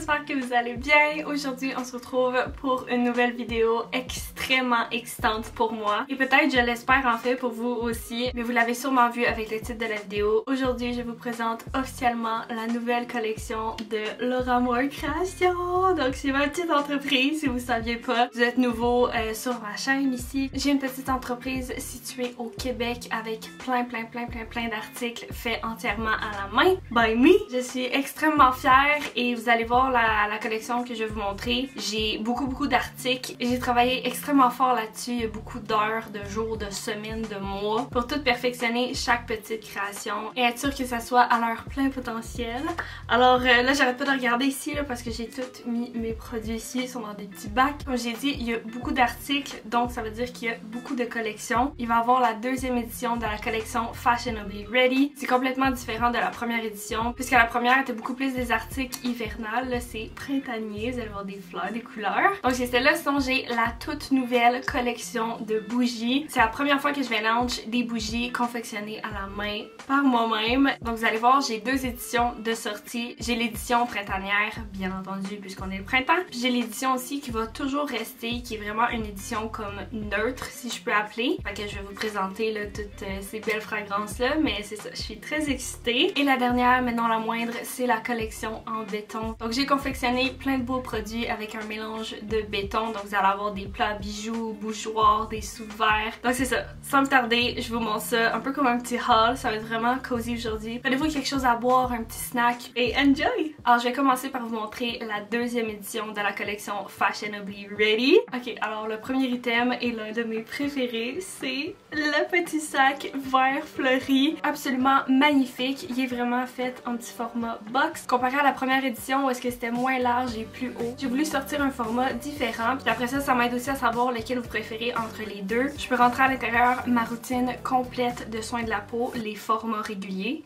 j'espère que vous allez bien. Aujourd'hui on se retrouve pour une nouvelle vidéo extrêmement excitante pour moi. Et peut-être je l'espère en fait pour vous aussi, mais vous l'avez sûrement vu avec le titre de la vidéo. Aujourd'hui je vous présente officiellement la nouvelle collection de Laura Moore Création. Donc c'est ma petite entreprise si vous ne saviez pas. Vous êtes nouveau sur ma chaîne ici. J'ai une petite entreprise située au Québec avec plein d'articles faits entièrement à la main by me. Je suis extrêmement fière et vous allez voir la collection que je vais vous montrer. J'ai beaucoup d'articles. J'ai travaillé extrêmement fort là-dessus. Il y a beaucoup d'heures, de jours, de semaines, de mois pour tout perfectionner chaque petite création et être sûr que ça soit à leur plein potentiel. Alors là j'arrête pas de regarder ici là, parce que j'ai tout mis mes produits ici. Ils sont dans des petits bacs. Comme j'ai dit, il y a beaucoup d'articles donc ça veut dire qu'il y a beaucoup de collections. Il va y avoir la deuxième édition de la collection Fashionably Ready. C'est complètement différent de la première édition puisque la première était beaucoup plus des articles hivernales. Là c'est printanier, vous allez voir des fleurs, des couleurs. Donc c'est celle-là. Sinon j'ai la toute nouvelle collection de bougies. C'est la première fois que je vais lancer des bougies confectionnées à la main par moi-même. Donc vous allez voir, j'ai deux éditions de sortie. J'ai l'édition printanière bien entendu puisqu'on est le printemps. J'ai l'édition aussi qui va toujours rester, qui est vraiment une édition comme neutre si je peux appeler. Fait que je vais vous présenter là, toutes ces belles fragrances là, mais c'est ça, je suis très excitée. Et la dernière mais non la moindre, c'est la collection en béton. Donc j'ai confectionné plein de beaux produits avec un mélange de béton. Donc vous allez avoir des plats bijoux, bougeoirs, des sous-verts. Donc c'est ça, sans me tarder, je vous montre ça un peu comme un petit haul. Ça va être vraiment cozy aujourd'hui. Prenez-vous quelque chose à boire, un petit snack et enjoy! Alors je vais commencer par vous montrer la deuxième édition de la collection Fashionably Ready. Ok, alors le premier item est l'un de mes préférés, c'est le petit sac vert fleuri, absolument magnifique. Il est vraiment fait en petit format box. Comparé à la première édition où est-ce que c'était moins large et plus haut, j'ai voulu sortir un format différent. Puis après ça, ça m'aide aussi à savoir lequel vous préférez entre les deux. Je peux rentrer à l'intérieur ma routine complète de soins de la peau, les formats réguliers,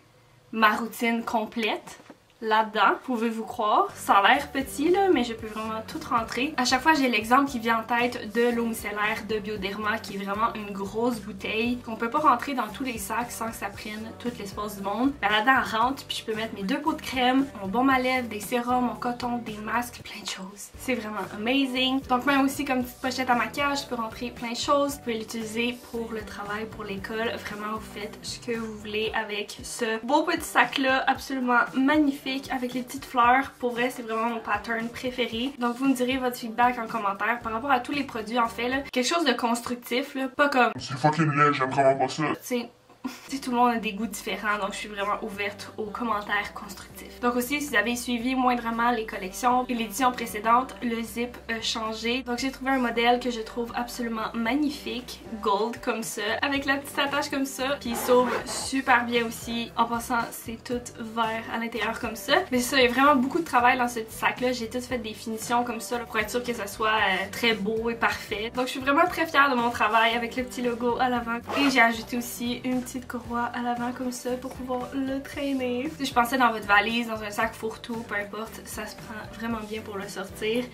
ma routine complète. Là-dedans, pouvez-vous croire, ça a l'air petit là, mais je peux vraiment tout rentrer. À chaque fois, j'ai l'exemple qui vient en tête de l'eau micellaire de Bioderma qui est vraiment une grosse bouteille qu'on peut pas rentrer dans tous les sacs sans que ça prenne tout l'espace du monde. Ben, là-dedans, elle rentre, puis je peux mettre mes deux pots de crème, mon baume à lèvres, des sérums, mon coton, des masques, plein de choses. C'est vraiment amazing. Donc même aussi comme petite pochette à maquillage, je peux rentrer plein de choses. Vous pouvez l'utiliser pour le travail, pour l'école. Vraiment, vous faites ce que vous voulez avec ce beau petit sac-là, absolument magnifique. Avec les petites fleurs. Pour vrai, c'est vraiment mon pattern préféré. Donc vous me direz votre feedback en commentaire par rapport à tous les produits en fait là. Quelque chose de constructif là, pas comme c'est fucking laid, j'aime vraiment pas ça. Tout le monde a des goûts différents, donc je suis vraiment ouverte aux commentaires constructifs. Donc aussi, si vous avez suivi moindrement les collections et l'édition précédente, le zip a changé. Donc j'ai trouvé un modèle que je trouve absolument magnifique, gold comme ça, avec la petite attache comme ça, puis il s'ouvre super bien aussi. En passant, c'est tout vert à l'intérieur comme ça. Mais c'est ça, il y a vraiment beaucoup de travail dans ce petit sac-là. J'ai tout fait des finitions comme ça là, pour être sûr que ça soit très beau et parfait. Donc je suis vraiment très fière de mon travail avec le petit logo à l'avant. Et j'ai ajouté aussi une petite courroie à l'avant comme ça pour pouvoir le traîner. Si je pensais dans votre valise, dans un sac fourre-tout, peu importe, ça se prend vraiment bien pour le sortir.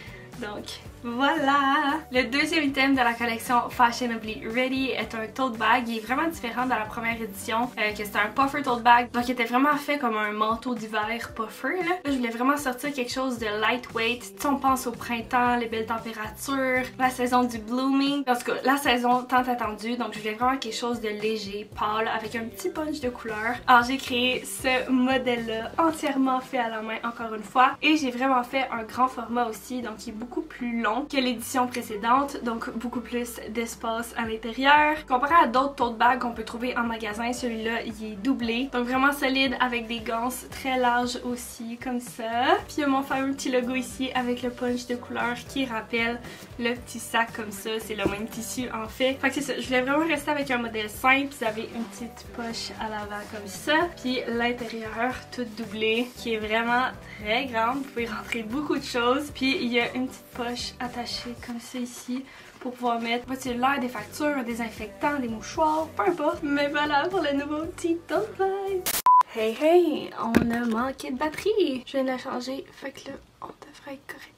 Donc voilà! Le deuxième item de la collection Fashionably Ready est un tote bag. Il est vraiment différent de la première édition, que c'était un puffer tote bag. Donc il était vraiment fait comme un manteau d'hiver puffer. Là, je voulais vraiment sortir quelque chose de lightweight. Si on pense au printemps, les belles températures, la saison du blooming. En tout cas, la saison tant attendue. Donc je voulais vraiment quelque chose de léger, pâle, avec un petit punch de couleur. Alors j'ai créé ce modèle-là, entièrement fait à la main encore une fois. Et j'ai vraiment fait un grand format aussi, donc il est beaucoup plus long que l'édition précédente, donc beaucoup plus d'espace à l'intérieur. Comparé à d'autres tote bags qu'on peut trouver en magasin, celui-là il est doublé, donc vraiment solide avec des ganses très larges aussi comme ça. Puis il y a mon fameux petit logo ici avec le punch de couleur qui rappelle le petit sac comme ça, c'est le même tissu en fait. Fait que c'est ça, je voulais vraiment rester avec un modèle simple. Vous avez une petite poche à l'avant comme ça, puis l'intérieur tout doublé qui est vraiment très grande. Vous pouvez rentrer beaucoup de choses, puis il y a une petite poche attachée comme ça ici pour pouvoir mettre votre cellulaire, des factures, un désinfectant, des mouchoirs, peu importe. Mais voilà pour le nouveau petit tote bag. Hey, on a manqué de batterie. Je viens de la changer, fait que là, on devrait être correct.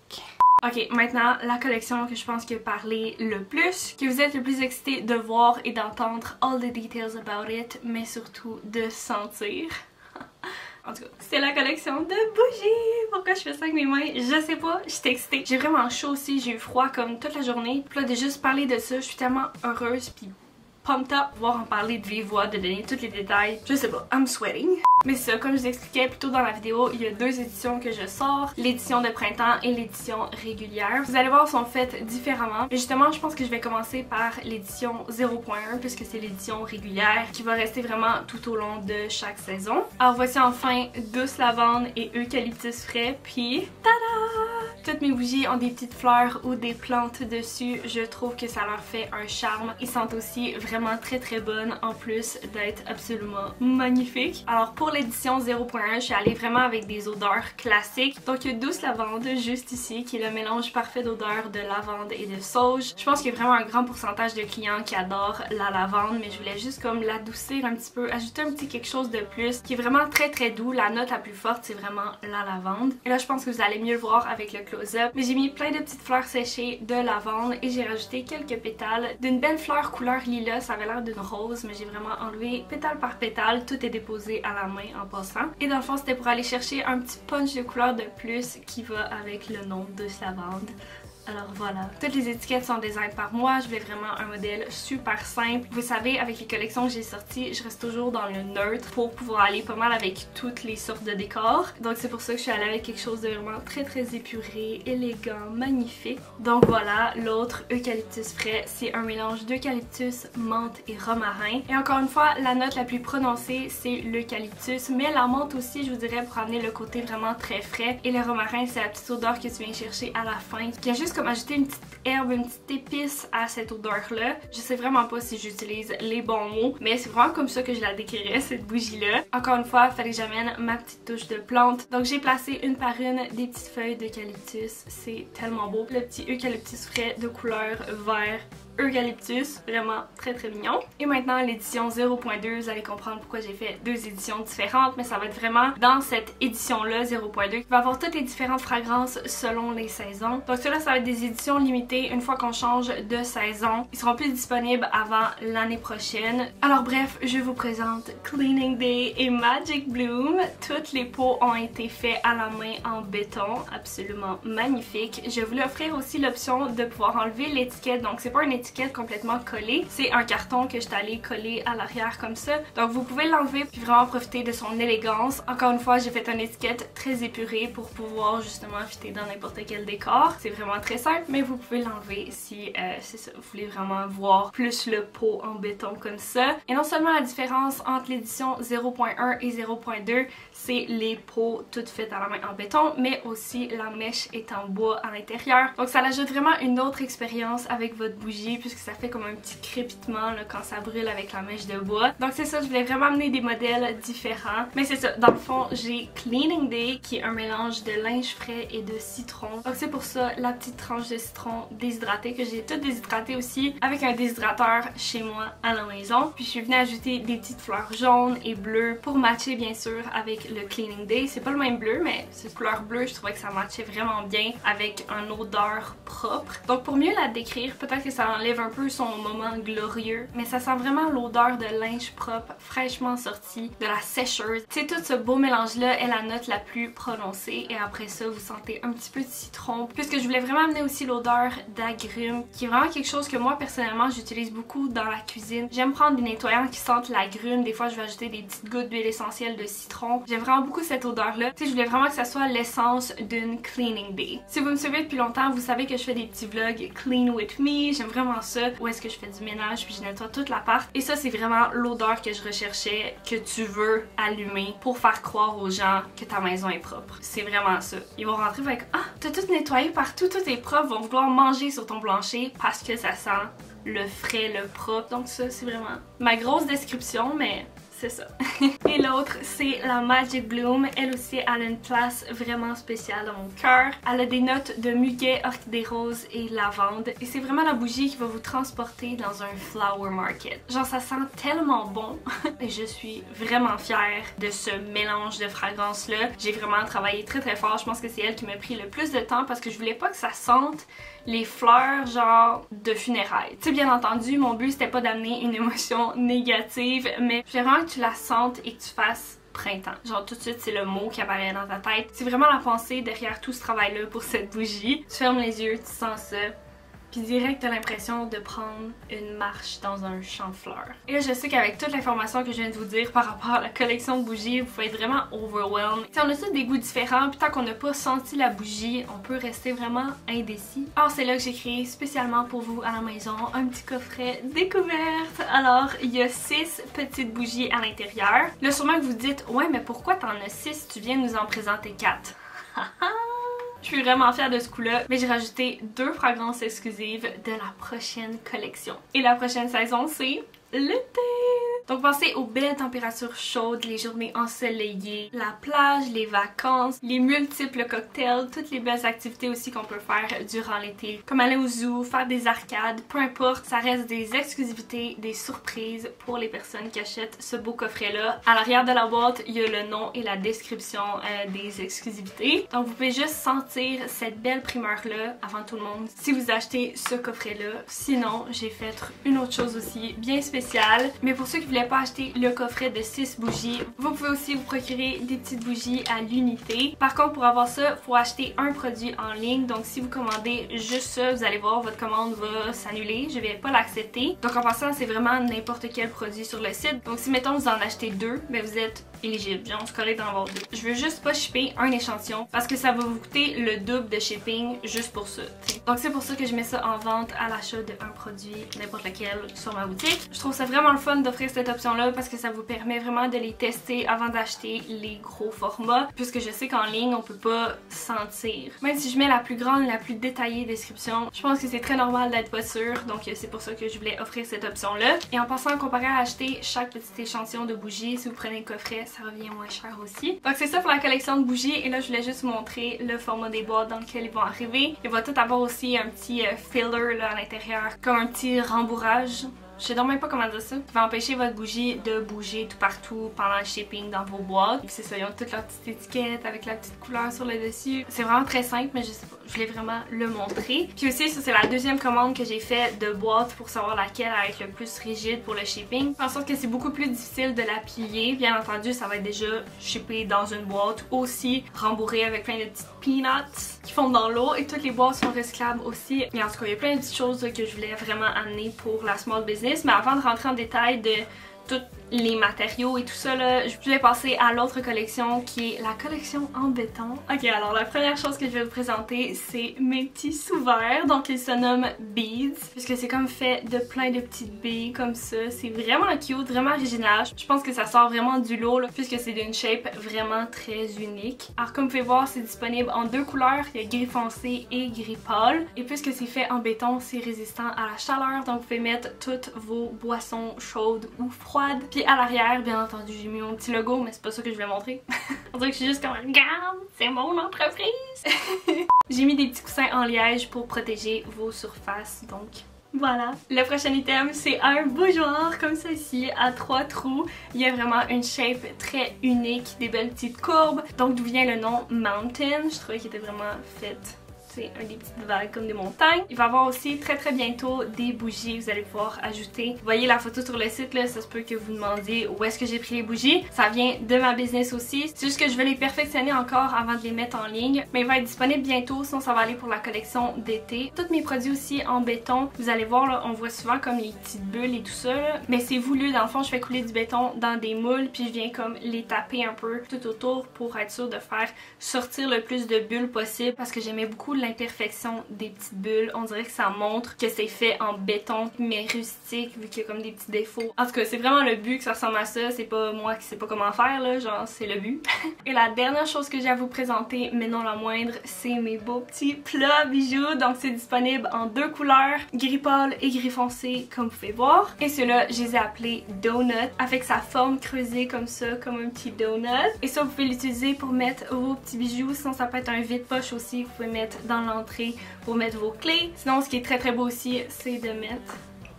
Ok, maintenant la collection que je pense que parler le plus, que vous êtes le plus excité de voir et d'entendre all the details about it, mais surtout de sentir. En tout cas, c'est la collection de bougies. Pourquoi je fais ça avec mes mains? Je sais pas, je suis excitée. J'ai vraiment chaud aussi, j'ai eu froid comme toute la journée. Puis là, de juste parler de ça, je suis tellement heureuse puis pumped up, pouvoir en parler de vive voix, de donner tous les détails. Je sais pas, I'm sweating. Mais c'est ça, comme je vous expliquais plus tôt dans la vidéo, il y a deux éditions que je sors, l'édition de printemps et l'édition régulière. Vous allez voir, elles sont faites différemment. Mais justement, je pense que je vais commencer par l'édition 0.1 puisque c'est l'édition régulière qui va rester vraiment tout au long de chaque saison. Alors voici enfin douce lavande et eucalyptus frais, puis tada! Toutes mes bougies ont des petites fleurs ou des plantes dessus. Je trouve que ça leur fait un charme. Ils sentent aussi vraiment très bonnes en plus d'être absolument magnifiques. Alors pour l'édition 0.1, je suis allée vraiment avec des odeurs classiques. Donc il y a douce lavande juste ici qui est le mélange parfait d'odeurs de lavande et de sauge. Je pense qu'il y a vraiment un grand pourcentage de clients qui adorent la lavande, mais je voulais juste comme l'adoucir un petit peu, ajouter un petit quelque chose de plus qui est vraiment très doux. La note la plus forte c'est vraiment la lavande. Et là je pense que vous allez mieux le voir avec le close-up. Mais j'ai mis plein de petites fleurs séchées de lavande et j'ai rajouté quelques pétales d'une belle fleur couleur lilas. Ça avait l'air d'une rose, mais j'ai vraiment enlevé pétale par pétale. Tout est déposé à la main en passant. Et dans le fond, c'était pour aller chercher un petit punch de couleur de plus qui va avec le nom de lavande. Alors voilà, toutes les étiquettes sont designées par moi, je voulais vraiment un modèle super simple. Vous savez, avec les collections que j'ai sorties, je reste toujours dans le neutre pour pouvoir aller pas mal avec toutes les sortes de décors. Donc c'est pour ça que je suis allée avec quelque chose de vraiment très épuré, élégant, magnifique. Donc voilà, l'autre eucalyptus frais, c'est un mélange d'eucalyptus, menthe et romarin. Et encore une fois, la note la plus prononcée, c'est l'eucalyptus, mais la menthe aussi, je vous dirais, pour amener le côté vraiment très frais. Et le romarin, c'est la petite odeur que tu viens chercher à la fin, qui a juste comme ajouter une petite herbe, une petite épice à cette odeur-là. Je sais vraiment pas si j'utilise les bons mots, mais c'est vraiment comme ça que je la décrirais, cette bougie-là. Encore une fois, il fallait que j'amène ma petite touche de plante. Donc j'ai placé une par une des petites feuilles d'eucalyptus. C'est tellement beau. Le petit eucalyptus frais de couleur vert eucalyptus, vraiment très mignon. Et maintenant l'édition 0.2, vous allez comprendre pourquoi j'ai fait deux éditions différentes, mais ça va être vraiment dans cette édition là 0.2 qui va avoir toutes les différentes fragrances selon les saisons. Donc cela, ça va être des éditions limitées. Une fois qu'on change de saison, ils seront plus disponibles avant l'année prochaine. Alors bref, je vous présente Cleaning Day et Magic Bloom. Toutes les pots ont été faits à la main en béton, absolument magnifique. Je voulais offrir aussi l'option de pouvoir enlever l'étiquette, donc c'est pas une étiquette complètement collée, c'est un carton que je suis allée coller à l'arrière comme ça. Donc vous pouvez l'enlever puis vraiment profiter de son élégance. Encore une fois, j'ai fait une étiquette très épurée pour pouvoir justement fitter dans n'importe quel décor. C'est vraiment très simple, mais vous pouvez l'enlever si c'est ça, vous voulez vraiment voir plus le pot en béton comme ça. Et non seulement la différence entre l'édition 0.1 et 0.2, c'est les pots toutes faites à la main en béton, mais aussi la mèche est en bois à l'intérieur. Donc ça ajoute vraiment une autre expérience avec votre bougie, puisque ça fait comme un petit crépitement là, quand ça brûle avec la mèche de bois. Donc c'est ça, je voulais vraiment amener des modèles différents. Mais c'est ça, dans le fond, j'ai Cleaning Day qui est un mélange de linge frais et de citron. Donc c'est pour ça la petite tranche de citron déshydraté que j'ai tout déshydraté aussi avec un déshydrateur chez moi à la maison. Puis je suis venue ajouter des petites fleurs jaunes et bleues pour matcher bien sûr avec le Cleaning Day. C'est pas le même bleu, mais cette couleur bleue, je trouvais que ça matchait vraiment bien avec une odeur propre. Donc pour mieux la décrire, peut-être que ça enlève un peu son moment glorieux, mais ça sent vraiment l'odeur de linge propre, fraîchement sorti, de la sécheuse. Tu sais, tout ce beau mélange-là est la note la plus prononcée et après ça, vous sentez un petit peu de citron. Puisque je voulais vraiment amener aussi l'odeur d'agrumes, qui est vraiment quelque chose que moi, personnellement, j'utilise beaucoup dans la cuisine. J'aime prendre des nettoyants qui sentent l'agrume. Des fois, je vais ajouter des petites gouttes d'huile essentielle de citron. J'aime vraiment beaucoup cette odeur-là. Tu sais, je voulais vraiment que ça soit l'essence d'une Cleaning Day. Si vous me suivez depuis longtemps, vous savez que je fais des petits vlogs Clean With Me. J'aime vraiment ça, où est-ce que je fais du ménage puis je nettoie toute l'appart. Et ça, c'est vraiment l'odeur que je recherchais, que tu veux allumer pour faire croire aux gens que ta maison est propre. C'est vraiment ça. Ils vont rentrer avec « Ah, t'as tout nettoyé partout, tout est propre », vont vouloir manger sur ton plancher parce que ça sent le frais, le propre. Donc ça, c'est vraiment ma grosse description, mais c'est ça. Et l'autre, c'est la Magic Bloom. Elle aussi, elle a une place vraiment spéciale dans mon cœur. Elle a des notes de muguet, orchidée rose et lavande. Et c'est vraiment la bougie qui va vous transporter dans un flower market. Genre, ça sent tellement bon. Et je suis vraiment fière de ce mélange de fragrances-là. J'ai vraiment travaillé très fort. Je pense que c'est elle qui m'a pris le plus de temps parce que je voulais pas que ça sente les fleurs genre de funérailles. Tu sais, bien entendu, mon but c'était pas d'amener une émotion négative, mais je voulais vraiment que tu la sentes et que tu fasses printemps. Genre tout de suite c'est le mot qui apparaît dans ta tête. C'est vraiment la pensée derrière tout ce travail là pour cette bougie. Tu fermes les yeux, tu sens ça. Puis direct t'as l'impression de prendre une marche dans un champ de fleurs. Et là je sais qu'avec toute l'information que je viens de vous dire par rapport à la collection de bougies, vous pouvez être vraiment overwhelmed. T'sais, on a tous des goûts différents, puis tant qu'on n'a pas senti la bougie, on peut rester vraiment indécis. Alors c'est là que j'ai créé spécialement pour vous à la maison un petit coffret découverte. Alors il y a 6 petites bougies à l'intérieur. Là sûrement que vous dites ouais mais pourquoi t'en as 6, tu viens de nous en présenter 4. Je suis vraiment fière de ce coup-là, mais j'ai rajouté 2 fragrances exclusives de la prochaine collection. Et la prochaine saison, c'est l'été! Donc pensez aux belles températures chaudes, les journées ensoleillées, la plage, les vacances, les multiples cocktails, toutes les belles activités aussi qu'on peut faire durant l'été. Comme aller au zoo, faire des arcades, peu importe, ça reste des exclusivités, des surprises pour les personnes qui achètent ce beau coffret-là. À l'arrière de la boîte, il y a le nom et la description des exclusivités. Donc vous pouvez juste sentir cette belle primeur-là avant tout le monde si vous achetez ce coffret-là. Sinon, j'ai fait une autre chose aussi bien spéciale, mais pour ceux qui voulaient pas acheter le coffret de 6 bougies, vous pouvez aussi vous procurer des petites bougies à l'unité. Par contre, pour avoir ça, il faut acheter un produit en ligne. Donc si vous commandez juste ça, vous allez voir, votre commande va s'annuler. Je vais pas l'accepter. Donc en passant, c'est vraiment n'importe quel produit sur le site. Donc si mettons vous en achetez 2, ben vous êtes éligible. Genre, c'est correct d'en avoir 2. Je veux juste pas shipper un échantillon parce que ça va vous coûter le double de shipping juste pour ça. T'sais. Donc c'est pour ça que je mets ça en vente à l'achat d'un produit, n'importe lequel, sur ma boutique. Je trouve ça vraiment le fun d'offrir cette option-là parce que ça vous permet vraiment de les tester avant d'acheter les gros formats, puisque je sais qu'en ligne, on peut pas sentir. Même si je mets la plus grande et la plus détaillée description, je pense que c'est très normal d'être pas sûr, donc c'est pour ça que je voulais offrir cette option-là. Et en passant, comparé à acheter chaque petit échantillon de bougies, si vous prenez le coffret, ça revient moins cher aussi. Donc c'est ça pour la collection de bougies, et là je voulais juste vous montrer le format des boîtes dans lequel ils vont arriver. Il va tout avoir aussi un petit filler là à l'intérieur, comme un petit rembourrage. Je sais donc même pas comment dire ça. Qui va empêcher votre bougie de bouger tout partout pendant le shipping dans vos boîtes. C'est ça, ils ont toutes leurs petites étiquettes avec la petite couleur sur le dessus. C'est vraiment très simple, mais je sais pas, je voulais vraiment le montrer. Puis aussi, ça c'est la deuxième commande que j'ai fait de boîte pour savoir laquelle va être le plus rigide pour le shipping. En sorte que c'est beaucoup plus difficile de la plier. Bien entendu, ça va être déjà shippé dans une boîte, aussi rembourré avec plein de petites peanuts qui fondent dans l'eau, et toutes les boîtes sont recyclables aussi. Mais en tout cas, il y a plein de petites choses que je voulais vraiment amener pour la small business. Mais avant de rentrer en détail de tous les matériaux et tout ça, là, je voulais passer à l'autre collection qui est la collection en béton. Ok, alors la première chose que je vais vous présenter, c'est mes petits sous-verres. Donc ils se nomment Beads, puisque c'est comme fait de plein de petites billes comme ça. C'est vraiment cute, vraiment original. Je pense que ça sort vraiment du lot, là, puisque c'est d'une shape vraiment très unique. Alors comme vous pouvez voir, c'est disponible en 2 couleurs, il y a gris foncé et gris pâle. Et puisque c'est fait en béton, c'est résistant à la chaleur, donc vous pouvez mettre toutes vos boissons chaudes ou froides. Puis à l'arrière, bien entendu, j'ai mis mon petit logo, mais c'est pas ça que je voulais montrer. On dirait que je suis juste comme regarde, c'est mon entreprise. J'ai mis des petits coussins en liège pour protéger vos surfaces, donc voilà. Le prochain item, c'est un bougeoir comme ceci à 3 trous. Il y a vraiment une shape très unique, des belles petites courbes. Donc d'où vient le nom Mountain, je trouvais qu'il était vraiment fait. C'est un des petites vagues comme des montagnes. Il va y avoir aussi très bientôt des bougies, vous allez pouvoir ajouter. Vous voyez la photo sur le site là, ça se peut que vous demandiez où est-ce que j'ai pris les bougies. Ça vient de ma business aussi. C'est juste que je vais les perfectionner encore avant de les mettre en ligne. Mais il va être disponible bientôt, sinon ça va aller pour la collection d'été. Tous mes produits aussi en béton. Vous allez voir là, on voit souvent comme les petites bulles et tout ça là. Mais c'est voulu, dans le fond je fais couler du béton dans des moules, puis je viens comme les taper un peu tout autour pour être sûr de faire sortir le plus de bulles possible, parce que j'aimais beaucoup l'imperfection des petites bulles. On dirait que ça montre que c'est fait en béton mais rustique, vu qu'il y a comme des petits défauts. En tout cas, c'est vraiment le but que ça ressemble à ça. C'est pas moi qui sais pas comment faire là, genre c'est le but. Et la dernière chose que j'ai à vous présenter, mais non la moindre, c'est mes beaux petits plats bijoux. Donc c'est disponible en 2 couleurs, gris pâle et gris foncé comme vous pouvez voir. Et ceux-là, je les ai appelés Donut, avec sa forme creusée comme ça, comme un petit donut. Et ça, vous pouvez l'utiliser pour mettre vos petits bijoux. Sinon ça peut être un vide-poche aussi, vous pouvez mettre dans l'entrée pour mettre vos clés. Sinon ce qui est très beau aussi, c'est de mettre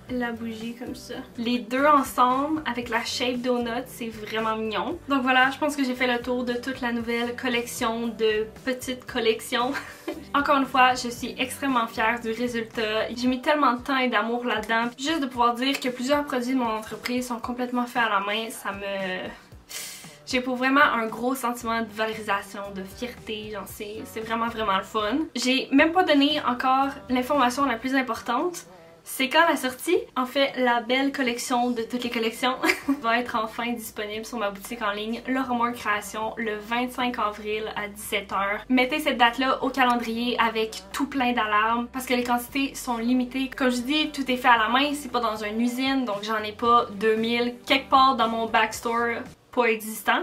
la bougie comme ça. Les deux ensemble avec la shape donut, c'est vraiment mignon. Donc voilà, je pense que j'ai fait le tour de toute la nouvelle collection de petites collections. Encore une fois, je suis extrêmement fière du résultat. J'ai mis tellement de temps et d'amour là-dedans. Juste de pouvoir dire que plusieurs produits de mon entreprise sont complètement faits à la main, ça me... J'ai pour vraiment un gros sentiment de valorisation, de fierté, genre c'est vraiment le fun. J'ai même pas donné encore l'information la plus importante. C'est quand la sortie. En fait, la belle collection de toutes les collections va être enfin disponible sur ma boutique en ligne Laura Moore Création le 25 avril à 17 h. Mettez cette date-là au calendrier avec tout plein d'alarmes parce que les quantités sont limitées. Comme je dis, tout est fait à la main, c'est pas dans une usine, donc j'en ai pas 2000 quelque part dans mon backstore pas existant.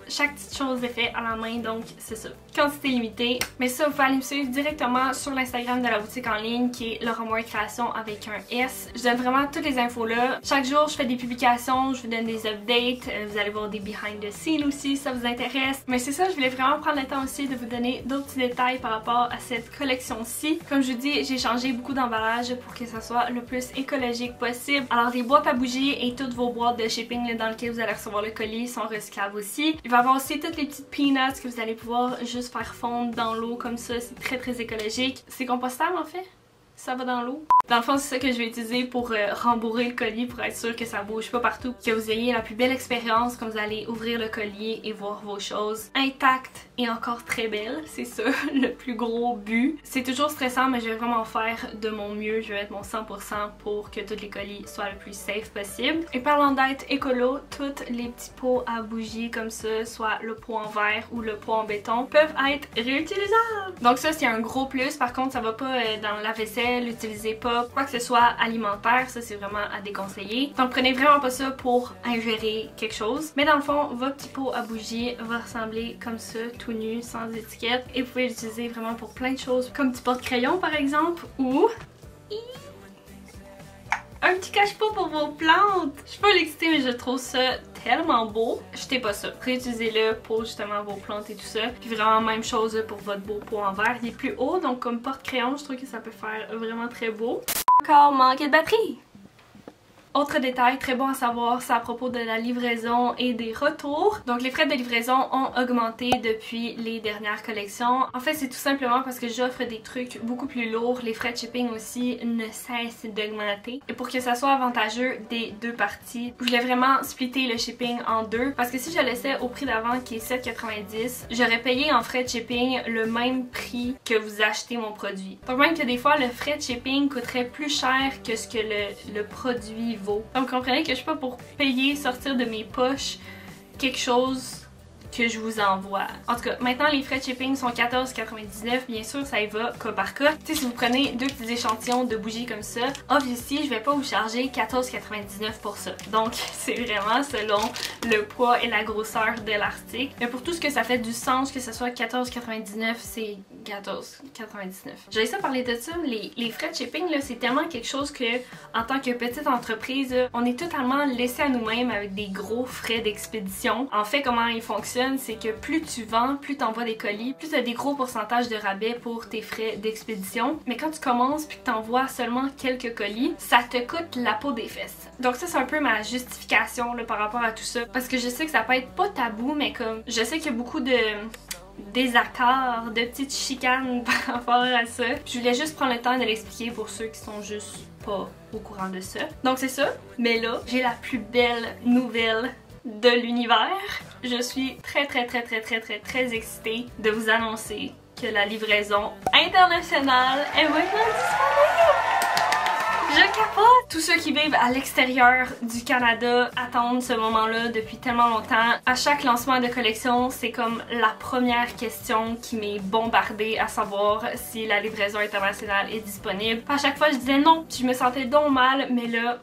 Chaque petite chose est faite à la main, donc c'est ça. Quantité limitée. Mais ça, vous pouvez aller me suivre directement sur l'Instagram de la boutique en ligne qui est Laura Moore Création avec un S. Je donne vraiment toutes les infos là. Chaque jour, je fais des publications, je vous donne des updates. Vous allez voir des behind the scenes aussi si ça vous intéresse. Mais c'est ça, je voulais vraiment prendre le temps aussi de vous donner d'autres petits détails par rapport à cette collection-ci. Comme je vous dis, j'ai changé beaucoup d'emballage pour que ça soit le plus écologique possible. Alors, les boîtes à bougies et toutes vos boîtes de shipping là, dans lesquelles vous allez recevoir le colis sont recyclables aussi. Il va y avoir aussi toutes les petites peanuts que vous allez pouvoir juste faire fondre dans l'eau comme ça, c'est très écologique. C'est compostable en fait, ça va dans l'eau. Dans le fond, c'est ça que je vais utiliser pour rembourrer le colis pour être sûr que ça bouge pas partout, que vous ayez la plus belle expérience quand vous allez ouvrir le collier et voir vos choses intactes et encore très belles. C'est ça le plus gros but. C'est toujours stressant, mais je vais vraiment faire de mon mieux. Je vais mettre mon 100% pour que tous les colis soient le plus safe possible. Et parlant d'être écolo, tous les petits pots à bougies comme ça, soit le pot en verre ou le pot en béton, peuvent être réutilisables. Donc ça, c'est un gros plus. Par contre, ça va pas dans la vaisselle, utilisez pas quoi que ce soit alimentaire, ça c'est vraiment à déconseiller. Donc prenez vraiment pas ça pour ingérer quelque chose. Mais dans le fond, votre petit pot à bougie va ressembler comme ça, tout nu, sans étiquette. Et vous pouvez l'utiliser vraiment pour plein de choses, comme du porte-crayon par exemple, ou un petit cache-pot pour vos plantes. Je suis pas l'excitée, mais je trouve ça tellement beau. Jetez pas ça. Réutilisez-le pour justement vos plantes et tout ça. Puis vraiment même chose pour votre beau pot en verre. Il est plus haut, donc comme porte-crayon, je trouve que ça peut faire vraiment très beau. Encore manqué de batterie. Autre détail très bon à savoir, c'est à propos de la livraison et des retours. Donc les frais de livraison ont augmenté depuis les dernières collections. En fait, c'est tout simplement parce que j'offre des trucs beaucoup plus lourds. Les frais de shipping aussi ne cessent d'augmenter. Et pour que ça soit avantageux des deux parties, je voulais vraiment splitter le shipping en deux. Parce que si je laissais au prix d'avant qui est 7,90, j'aurais payé en frais de shipping le même prix que vous achetez mon produit. Donc même que des fois, le frais de shipping coûterait plus cher que ce que le produit vaut. Donc comprenez que je suis pas pour payer, sortir de mes poches quelque chose que je vous envoie. En tout cas, maintenant les frais de shipping sont 14,99. Bien sûr, ça y va cas par cas. Tu sais, si vous prenez deux petits échantillons de bougies comme ça, obviously, je vais pas vous charger 14,99 pour ça. Donc, c'est vraiment selon le poids et la grosseur de l'article. Mais pour tout ce que ça fait du sens que ce soit 14,99, c'est 14,99. J'allais ça parler de ça, les frais de shipping, là, c'est tellement quelque chose que, en tant que petite entreprise, on est totalement laissé à nous-mêmes avec des gros frais d'expédition. En fait, comment ils fonctionnent, c'est que plus tu vends, plus tu envoies des colis, plus tu as des gros pourcentages de rabais pour tes frais d'expédition. Mais quand tu commences puis que tu envoies seulement quelques colis, ça te coûte la peau des fesses. Donc ça, c'est un peu ma justification là, par rapport à tout ça. Parce que je sais que ça peut être pas tabou, mais comme je sais qu'il y a beaucoup de désaccords, de petites chicanes par rapport à ça. Je voulais juste prendre le temps de l'expliquer pour ceux qui sont juste pas au courant de ça. Donc c'est ça. Mais là, j'ai la plus belle nouvelle de l'univers. Je suis très excitée de vous annoncer que la livraison internationale est maintenant disponible. Je capote! Tous ceux qui vivent à l'extérieur du Canada attendent ce moment-là depuis tellement longtemps. À chaque lancement de collection, c'est comme la première question qui m'est bombardée à savoir si la livraison internationale est disponible. À chaque fois, je disais non, je me sentais donc mal, mais là,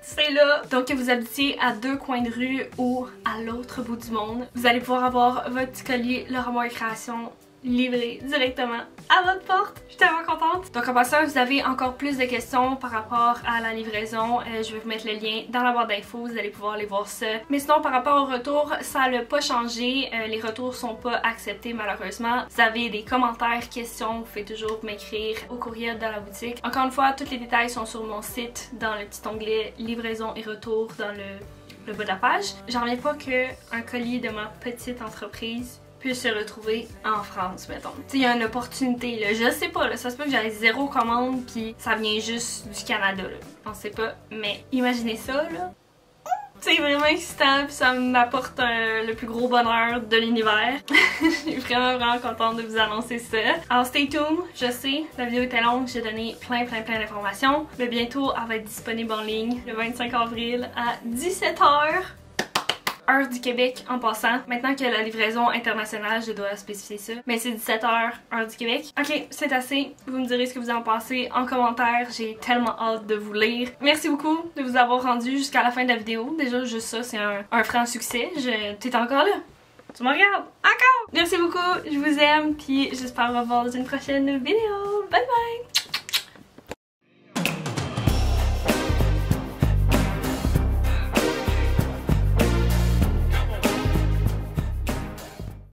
c'est là! Donc que vous habitiez à deux coins de rue ou à l'autre bout du monde, vous allez pouvoir avoir votre petit colis Laura Moore Création livré directement à votre porte. Je suis tellement contente! Donc en passant, vous avez encore plus de questions par rapport à la livraison. Je vais vous mettre le lien dans la boîte d'infos, vous allez pouvoir aller voir ça. Mais sinon, par rapport au retour, ça n'a pas changé. Les retours sont pas acceptés malheureusement. Vous avez des commentaires, questions, vous pouvez toujours m'écrire au courriel dans la boutique. Encore une fois, tous les détails sont sur mon site dans le petit onglet livraison et retour dans le bas de la page. J'en reviens pas qu'un colis de ma petite entreprise puisse se retrouver en France, mettons. Tu sais, il y a une opportunité, là. Je sais pas, là. Ça se peut que j'aille zéro commande, puis ça vient juste du Canada, là. On sait pas, mais imaginez ça, là. C'est vraiment excitant puis ça m'apporte le plus gros bonheur de l'univers. Je suis vraiment contente de vous annoncer ça. Alors stay tuned, je sais, la vidéo était longue, j'ai donné plein d'informations. Mais bientôt, elle va être disponible en ligne le 25 avril à 17h. Heure du Québec en passant. Maintenant que la livraison internationale, je dois spécifier ça. Mais c'est 17h, heure du Québec. Ok, c'est assez. Vous me direz ce que vous en pensez en commentaire. J'ai tellement hâte de vous lire. Merci beaucoup de vous avoir rendu jusqu'à la fin de la vidéo. Déjà, juste ça, c'est un franc succès. T'es encore là? Tu me regardes? Encore! Merci beaucoup, je vous aime. Puis j'espère vous revoir dans une prochaine vidéo. Bye bye!